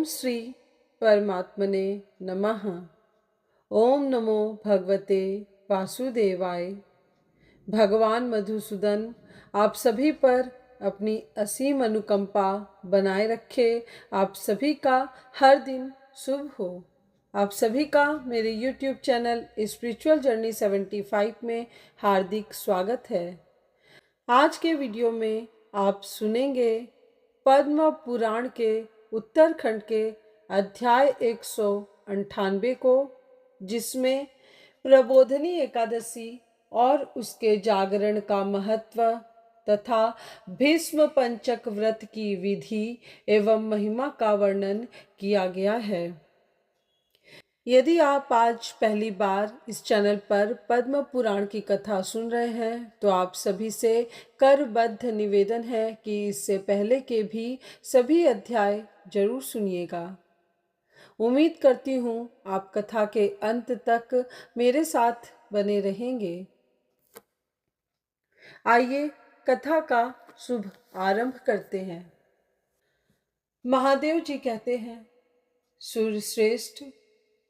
श्री परमात्मने नमः। ओम नमो भगवते वासुदेवाय। भगवान मधुसूदन आप सभी पर अपनी असीम अनुकंपा बनाए रखे। आप सभी का हर दिन शुभ हो। आप सभी का मेरे YouTube चैनल स्पिरिचुअल जर्नी 75 में हार्दिक स्वागत है। आज के वीडियो में आप सुनेंगे पद्म पुराण के उत्तरखंड के अध्याय 198 को, जिसमें प्रबोधनी एकादशी और उसके जागरण का महत्व तथा भीष्म पंचक व्रत की विधि एवं महिमा का वर्णन किया गया है। यदि आप आज पहली बार इस चैनल पर पद्म पुराण की कथा सुन रहे हैं तो आप सभी से करबद्ध निवेदन है कि इससे पहले के भी सभी अध्याय जरूर सुनिएगा। उम्मीद करती हूँ आप कथा के अंत तक मेरे साथ बने रहेंगे। आइए कथा का शुभ आरंभ करते हैं। महादेव जी कहते हैं, सूर्यश्रेष्ठ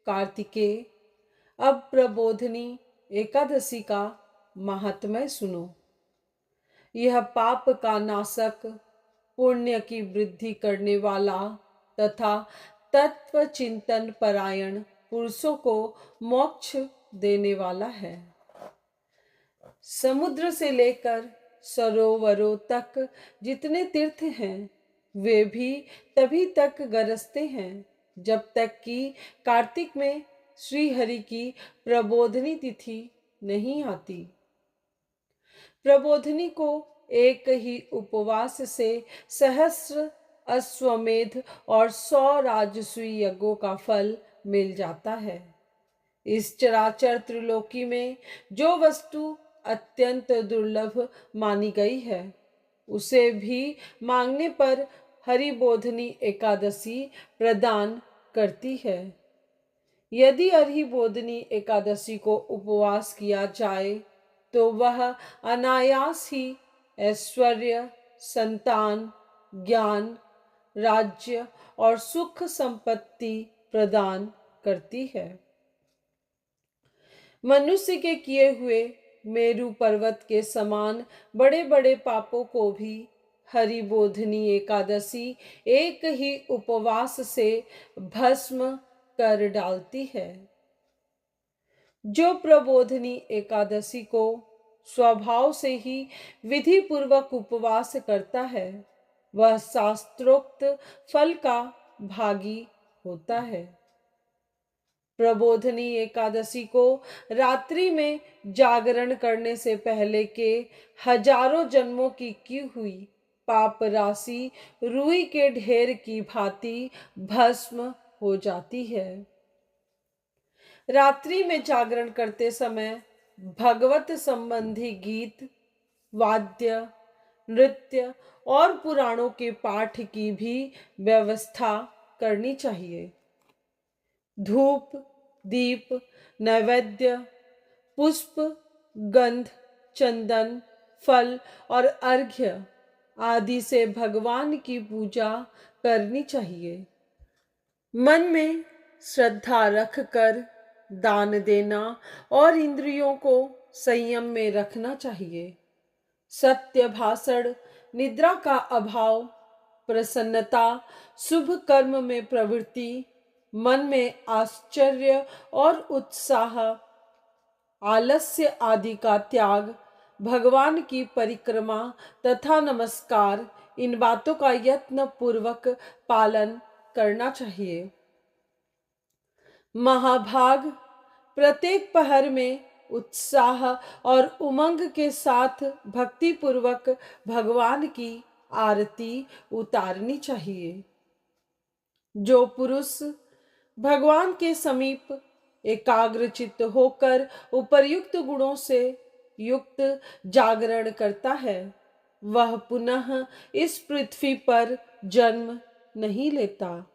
कार्तिकेय, अब प्रबोधनी एकादशी का महात्म्य सुनो। यह पाप का नाशक, पुण्य की वृद्धि करने वाला तथा तत्व चिंतन परायण पुरुषों को मोक्ष देने वाला है। समुद्र से लेकर सरोवरों तक जितने तीर्थ हैं वे भी तभी तक गरजते हैं जब तक कि कार्तिक में श्री हरि की प्रबोधनी तिथि नहीं आती। प्रबोधनी को एक ही उपवास से सहस्र अश्वमेध और 100 राजसूय यज्ञों का फल मिल जाता है। इस चराचर त्रिलोकी में जो वस्तु अत्यंत दुर्लभ मानी गई है उसे भी मांगने पर हरिबोधनी एकादशी प्रदान करती है। यदि हरिबोधनी एकादशी को उपवास किया जाए तो वह अनायास ही ऐश्वर्य, संतान, ज्ञान, राज्य और सुख संपत्ति प्रदान करती है। मनुष्य के किए हुए मेरु पर्वत के समान बड़े बड़े पापों को भी हरिबोधनी एकादशी एक ही उपवास से भस्म कर डालती है। जो प्रबोधनी एकादशी को स्वभाव से ही विधि पूर्वक उपवास करता है वह शास्त्रोक्त फल का भागी होता है। प्रबोधनी एकादशी को रात्रि में जागरण करने से पहले के हजारों जन्मों की हुई पाप राशि रुई के ढेर की भांति भस्म हो जाती है। रात्रि में जागरण करते समय भगवत संबंधी गीत, वाद्य, नृत्य और पुराणों के पाठ की भी व्यवस्था करनी चाहिए। धूप, दीप, नैवेद्य, पुष्प, गंध, चंदन, फल और अर्घ्य आदि से भगवान की पूजा करनी चाहिए। मन में श्रद्धा रखकर दान देना और इंद्रियों को संयम में रखना चाहिए। सत्य भाषण, निद्रा का अभाव, प्रसन्नता, शुभ कर्म में प्रवृत्ति, मन में आश्चर्य और उत्साह, आलस्य आदि का त्याग, भगवान की परिक्रमा तथा नमस्कार, इन बातों का यत्न पूर्वक पालन करना चाहिए। महाभाग प्रत्येक पहर में उत्साह और उमंग के साथ भक्ति पूर्वक भगवान की आरती उतारनी चाहिए। जो पुरुष भगवान के समीप एकाग्रचित्त होकर उपर्युक्त गुणों से युक्त जागरण करता है वह पुनः इस पृथ्वी पर जन्म नहीं लेता।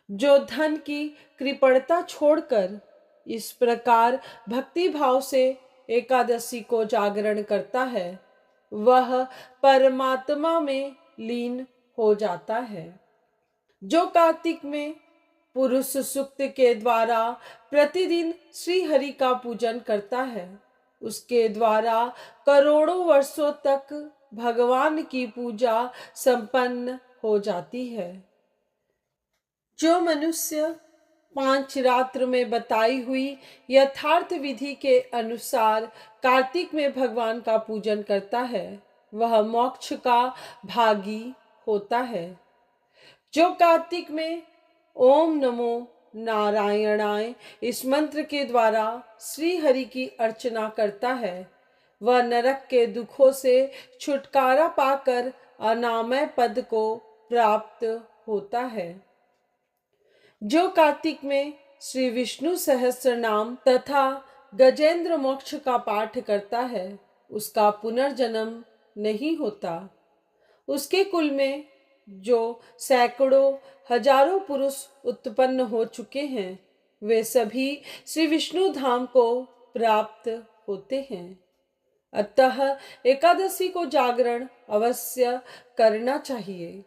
जो धन की कृपणता छोड़कर इस प्रकार भक्ति भाव से एकादशी को जागरण करता है वह परमात्मा में लीन हो जाता है। जो कार्तिक में पुरुष सूक्त के द्वारा प्रतिदिन श्री हरि का पूजन करता है, उसके द्वारा करोड़ों वर्षों तक भगवान की पूजा संपन्न हो जाती है। जो मनुष्य 5 रात्र में बताई हुई यथार्थ विधि के अनुसार कार्तिक में भगवान का पूजन करता है, वह मोक्ष का भागी होता है। जो कार्तिक में ओम नमो नारायणाय इस मंत्र के द्वारा श्री हरि की अर्चना करता है, वह नरक के दुखों से छुटकारा पाकर अनामय पद को प्राप्त होता है। जो कार्तिक में श्री विष्णु सहस्त्र नाम तथा गजेंद्र मोक्ष का पाठ करता है, उसका पुनर्जन्म नहीं होता। उसके कुल में जो सैकड़ों हजारों पुरुष उत्पन्न हो चुके हैं, वे सभी श्री विष्णु धाम को प्राप्त होते हैं। अतः एकादशी को जागरण अवश्य करना चाहिए।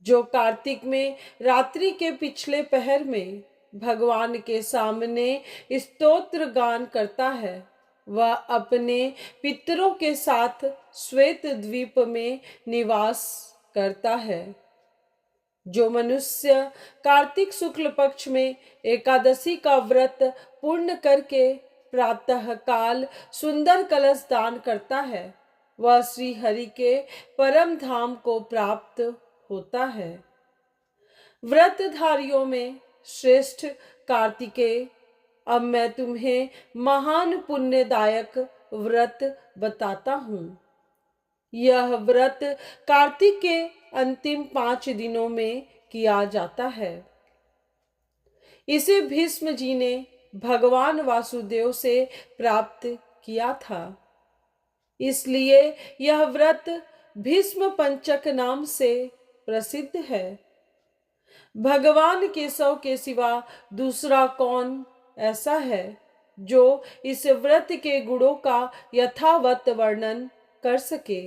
जो कार्तिक में रात्रि के पिछले पहर में भगवान के सामने स्तोत्र गान करता है, वह अपने पितरों के साथ श्वेत द्वीप में निवास करता है। जो मनुष्य कार्तिक शुक्ल पक्ष में एकादशी का व्रत पूर्ण करके प्रातः काल सुंदर कलश दान करता है, वह श्री हरि के परम धाम को प्राप्त होता है। व्रतधारियों में श्रेष्ठ कार्तिकेय, अब मैं तुम्हें महान पुण्यदायक व्रत बताता हूँ। यह व्रत कार्तिक के अंतिम 5 दिनों में किया जाता है। इसे भीष्म जी ने भगवान वासुदेव से प्राप्त किया था, इसलिए यह व्रत भीष्म पंचक नाम से प्रसिद्ध है। भगवान केशव के सिवा दूसरा कौन ऐसा है जो इस व्रत के गुणों का यथावत वर्णन कर सके।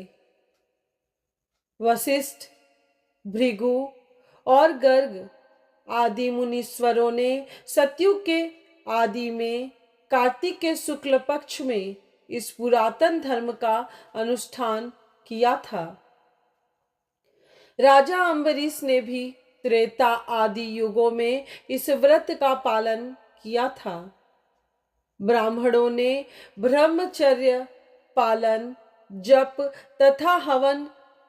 वशिष्ठ, भृगु और गर्ग आदि मुनीश्वरों ने सतयुग के आदि में कार्तिक के शुक्ल पक्ष में इस पुरातन धर्म का अनुष्ठान किया था। राजा अम्बरीश ने भी त्रेता आदि युगों में इस व्रत का पालन किया था। ब्राह्मणों ने ब्रह्मचर्य पालन, जप तथा हवन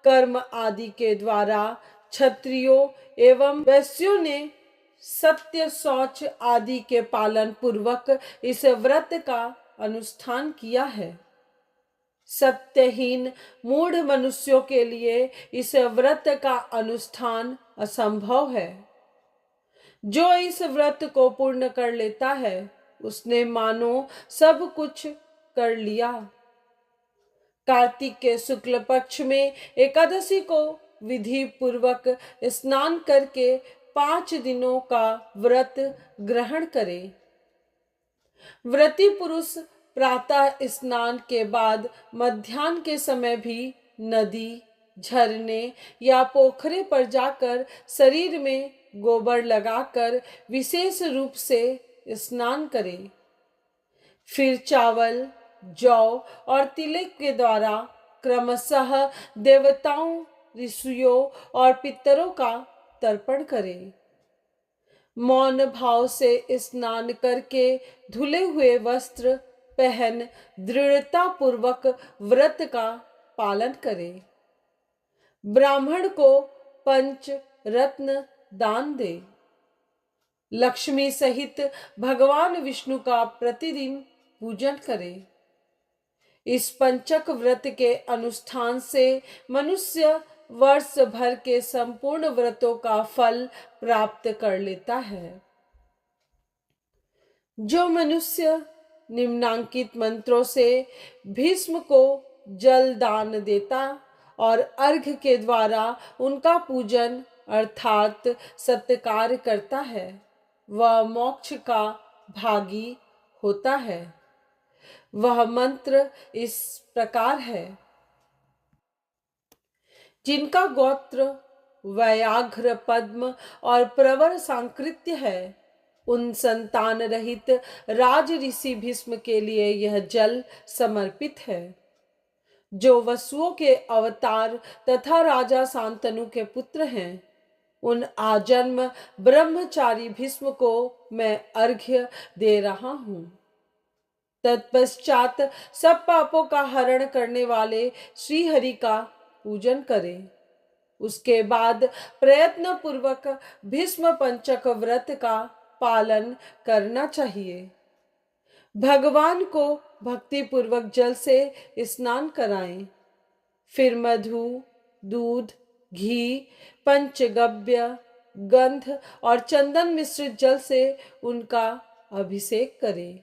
कर्म आदि के द्वारा, क्षत्रियों एवं वैश्यों ने सत्य शौच आदि के पालन पूर्वक इस व्रत का अनुष्ठान किया है। सत्यहीन मूढ़ मनुष्यों के लिए इस व्रत का अनुष्ठान असंभव है। जो इस व्रत को पूर्ण कर लेता है, उसने मानो सब कुछ कर लिया। कार्तिक के शुक्ल पक्ष में एकादशी को विधि पूर्वक स्नान करके 5 दिनों का व्रत ग्रहण करे। व्रती पुरुष प्रातः स्नान के बाद मध्याह्न के समय भी नदी, झरने या पोखरे पर जाकर शरीर में गोबर लगाकर विशेष रूप से स्नान करे। फिर चावल, जौ और तिलक के द्वारा क्रमशः देवताओं, ऋषियों और पितरों का तर्पण करे। मौन भाव से स्नान करके धुले हुए वस्त्र पहन दृढ़ता पूर्वक व्रत का पालन करे। ब्राह्मण को 5 रत्न दान दे। लक्ष्मी सहित भगवान विष्णु का प्रतिदिन पूजन करे। इस पंचक व्रत के अनुष्ठान से मनुष्य वर्ष भर के संपूर्ण व्रतों का फल प्राप्त कर लेता है। जो मनुष्य निम्नांकित मंत्रों से भीष्म को जल दान देता और अर्घ्य के द्वारा उनका पूजन अर्थात सत्कार करता है, वह मोक्ष का भागी होता है। वह मंत्र इस प्रकार है। जिनका गोत्र व्याघ्र पद्म और प्रवर सांकृत्य है। उन संतान रहित राज ऋषि भीष्म के लिए यह जल समर्पित है, जो वसुओं के अवतार तथा राजा शांतनु के पुत्र हैं। उन आजन्म ब्रह्मचारी भीष्म को मैं अर्घ्य दे रहा हूँ। तत्पश्चात सब पापों का हरण करने वाले श्री हरि का पूजन करें। उसके बाद प्रयत्न पूर्वक भीष्म पंचक व्रत का पालन करना चाहिए। भगवान को भक्ति पूर्वक जल से स्नान कराएं। फिर मधु, दूध, घी, पंचगव्य, गंध और चंदन मिश्रित जल से उनका अभिषेक करें।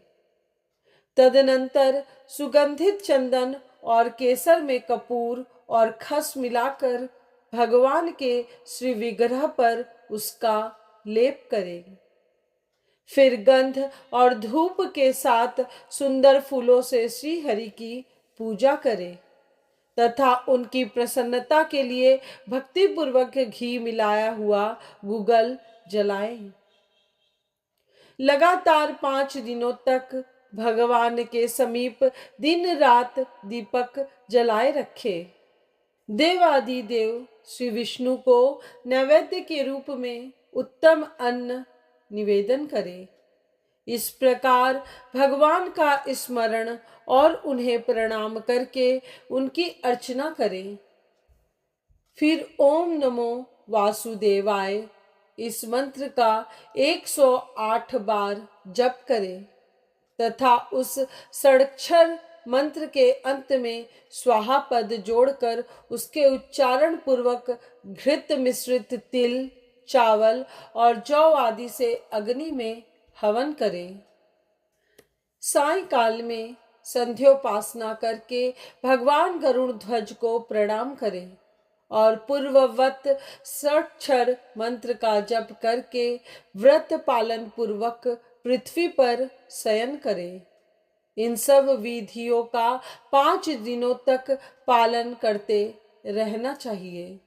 तदनंतर सुगंधित चंदन और केसर में कपूर और खस मिलाकर भगवान के श्री विग्रह पर उसका लेप करें। फिर गंध और धूप के साथ सुंदर फूलों से श्री हरि की पूजा करें तथा उनकी प्रसन्नता के लिए भक्ति पूर्वक घी मिलाया हुआ गुगल जलाएं। लगातार 5 दिनों तक भगवान के समीप दिन रात दीपक जलाए रखे। देवादिदेव श्री विष्णु को नैवेद्य के रूप में उत्तम अन्न निवेदन करें। इस प्रकार भगवान का स्मरण और उन्हें प्रणाम करके उनकी अर्चना करें। फिर ओम नमो वासुदेवाय इस मंत्र का 108 बार जप करें तथा उस षडक्षर मंत्र के अंत में स्वाहा पद जोड़कर उसके उच्चारण पूर्वक घृत मिश्रित तिल, चावल और जौ आदि से अग्नि में हवन करें। सायंकाल में संध्योपासना करके भगवान गरुड़ ध्वज को प्रणाम करें और पूर्ववत षडक्षर मंत्र का जप करके व्रत पालन पूर्वक पृथ्वी पर शयन करें। इन सब विधियों का 5 दिनों तक पालन करते रहना चाहिए।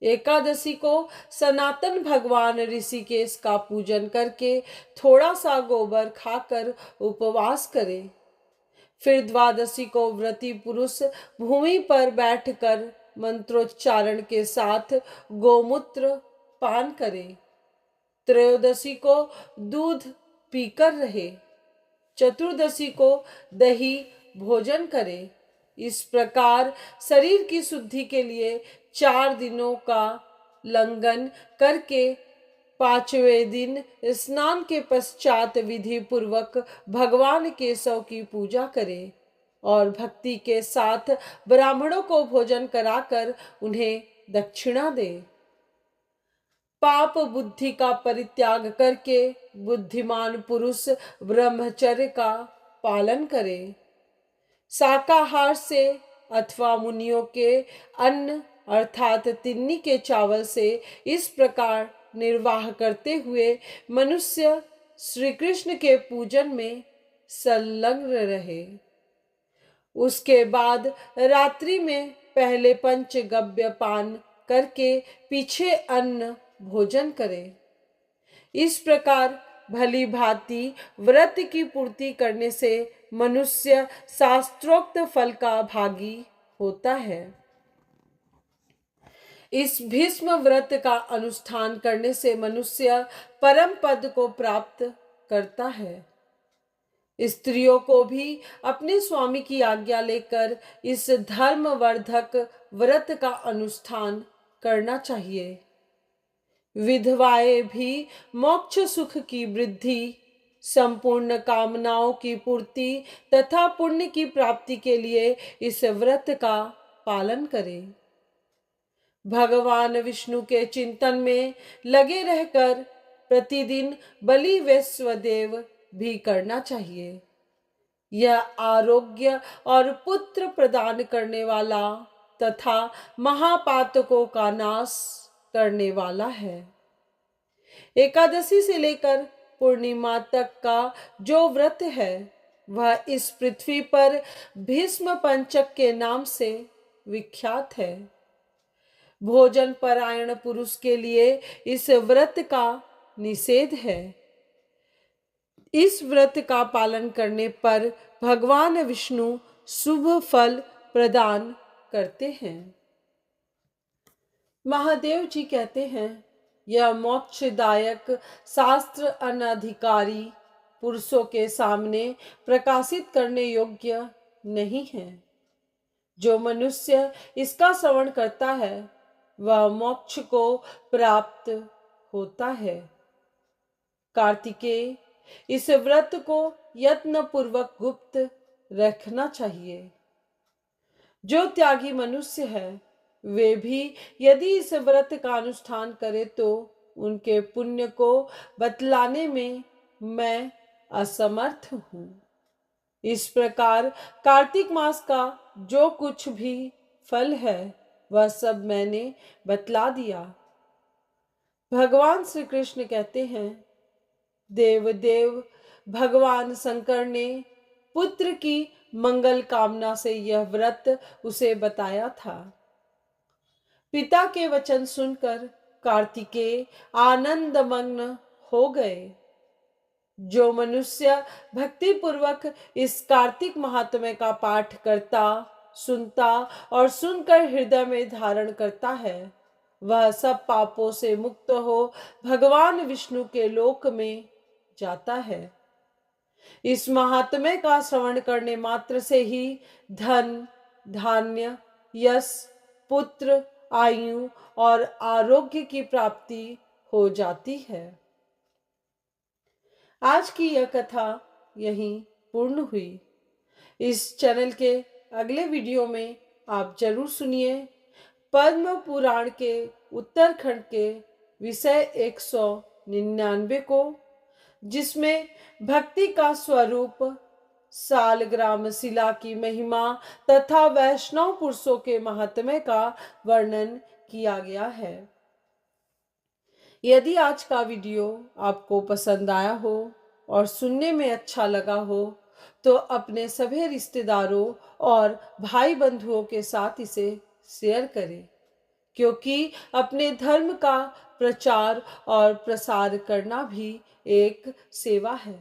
एकादशी को सनातन भगवान ऋषिकेश का पूजन करके थोड़ा सा गोबर खाकर उपवास करें। फिर द्वादशी को व्रती पुरुष भूमि पर बैठकर मंत्रोच्चारण के साथ गोमूत्र पान करें। त्रयोदशी को दूध पीकर रहे। चतुर्दशी को दही भोजन करें। इस प्रकार शरीर की शुद्धि के लिए 4 दिनों का लंघन करके 5वें दिन स्नान के पश्चात विधि पूर्वक भगवान केशव की पूजा करें और भक्ति के साथ ब्राह्मणों को भोजन कराकर उन्हें दक्षिणा दें। पाप बुद्धि का परित्याग करके बुद्धिमान पुरुष ब्रह्मचर्य का पालन करे। शाकाहार से अथवा मुनियों के अन्न अर्थात तिन्नी के चावल से इस प्रकार निर्वाह करते हुए मनुष्य श्री कृष्ण के पूजन में संलग्न रहे। उसके बाद रात्रि में पहले पंचगव्य पान करके पीछे अन्न भोजन करें। इस प्रकार भली भांति व्रत की पूर्ति करने से मनुष्य शास्त्रोक्त फल का भागी होता है। इस भीष्म व्रत का अनुष्ठान करने से मनुष्य परम पद को प्राप्त करता है। स्त्रियों को भी अपने स्वामी की आज्ञा लेकर इस धर्मवर्धक व्रत का अनुष्ठान करना चाहिए। विधवाएं भी मोक्ष सुख की वृद्धि, संपूर्ण कामनाओं की पूर्ति तथा पुण्य की प्राप्ति के लिए इस व्रत का पालन करें। भगवान विष्णु के चिंतन में लगे रहकर प्रतिदिन बलि वैश्वदेव भी करना चाहिए। यह आरोग्य और पुत्र प्रदान करने वाला तथा महापातकों का नाश करने वाला है। एकादशी से लेकर पूर्णिमा तक का जो व्रत है वह इस पृथ्वी पर भीष्म पंचक के नाम से विख्यात है। भोजन परायण पुरुष के लिए इस व्रत का निषेध है। इस व्रत का पालन करने पर भगवान विष्णु शुभ फल प्रदान करते हैं। महादेव जी कहते हैं, यह मोक्षदायक शास्त्र अनधिकारी पुरुषों के सामने प्रकाशित करने योग्य नहीं है। जो मनुष्य इसका श्रवण करता है वह मोक्ष को प्राप्त होता है। कार्तिकेय, इस व्रत को यत्न पूर्वक गुप्त रखना चाहिए। जो त्यागी मनुष्य है वे भी यदि इस व्रत का अनुष्ठान करें तो उनके पुण्य को बतलाने में मैं असमर्थ हूँ। इस प्रकार कार्तिक मास का जो कुछ भी फल है वह सब मैंने बतला दिया। भगवान श्री कृष्ण कहते हैं, देवदेव भगवान शंकर ने पुत्र की मंगल कामना से यह व्रत उसे बताया था। पिता के वचन सुनकर कार्तिकेय आनंदमग्न हो गए। जो मनुष्य भक्ति पूर्वक इस कार्तिक महात्म्य का पाठ करता, सुनता और सुनकर हृदय में धारण करता है वह सब पापों से मुक्त हो भगवान विष्णु के लोक में जाता है। इस महात्म्य का श्रवण करने मात्र से ही धन, धान्य, यश, पुत्र, आयु और आरोग्य की प्राप्ति हो जाती है। आज की यह कथा यहीं पूर्ण हुई। इस चैनल के अगले वीडियो में आप जरूर सुनिए पद्म पुराण के उत्तरखंड के विषय 199 को, जिसमें भक्ति का स्वरूप, सालग्राम शिला की महिमा तथा वैष्णव पुरुषों के महात्म्य का वर्णन किया गया है। यदि आज का वीडियो आपको पसंद आया हो और सुनने में अच्छा लगा हो तो अपने सभी रिश्तेदारों और भाई बंधुओं के साथ इसे शेयर करें, क्योंकि अपने धर्म का प्रचार और प्रसार करना भी एक सेवा है।